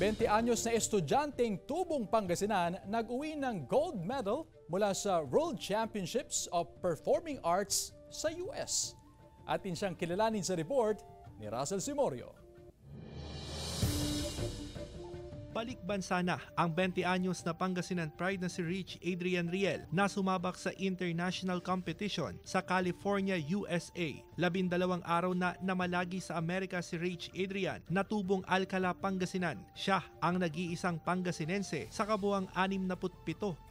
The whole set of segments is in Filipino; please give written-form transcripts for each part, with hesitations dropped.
20 anyos na estudyanteng tubong Pangasinan nag-uwi ng gold medal mula sa World Championships of Performing Arts sa US. Atin siyang kilalanin sa report ni Russell Simorio. Balik bansa na ang 20 anyos na Pangasinan pride na si Rich Adrian Riel na sumabak sa international competition sa California, USA. 12 araw na namalagi sa Amerika si Rich Adrian na tubong Alcala, Pangasinan. Siya ang nag-iisang Pangasinense sa kabuuang 67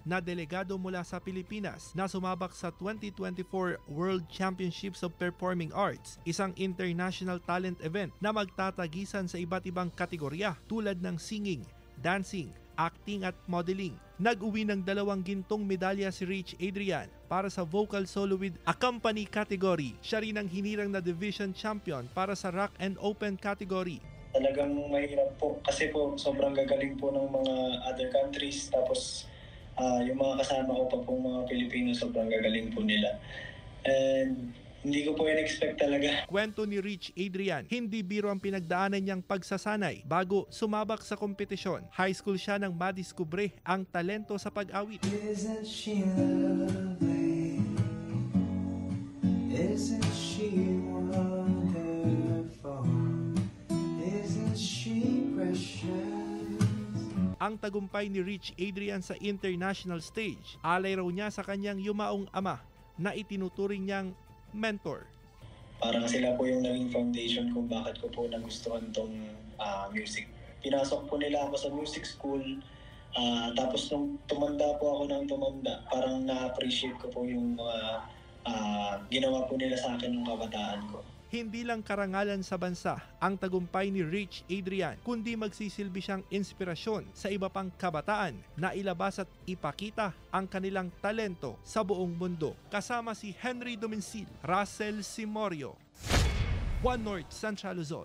na delegado mula sa Pilipinas na sumabak sa 2024 World Championships of Performing Arts, isang international talent event na magtatagisan sa iba't ibang kategorya tulad ng singing, dancing, acting at modeling. Nag-uwi ng 2 gintong medalya si Rich Adrian para sa vocal solo with a company category. Siya rin ang hinirang na division champion para sa rock and open category. Talagang mahirap po kasi po sobrang gagaling po ng mga other countries, tapos yung mga kasama ko pa pong mga Pilipino sobrang gagaling po nila. And hindi ko po in-expect talaga. Kwento ni Rich Adrian, hindi biro ang pinagdaanan niyang pagsasanay bago sumabak sa kompetisyon. High school siya nang madiskubre ang talento sa pag-awit. Isn't she lovely? Isn't she wonderful? Isn't she precious? Ang tagumpay ni Rich Adrian sa international stage, alay raw niya sa kanyang yumaong ama na itinuturing niyang mentor. Parang sila po yung naging foundation kung bakit ko po nagustuhan tong music. Pinasok po nila ako sa music school, tapos nung tumanda po ako ng tumanda, parang na-appreciate ko po yung mga ginawa po nila sa akin ng kabataan ko. Hindi lang karangalan sa bansa ang tagumpay ni Rich Adrian, kundi magsisilbi siyang inspirasyon sa iba pang kabataan na ilabas at ipakita ang kanilang talento sa buong mundo. Kasama si Henry Domencil, Russell Simorio, One North Central Luzon.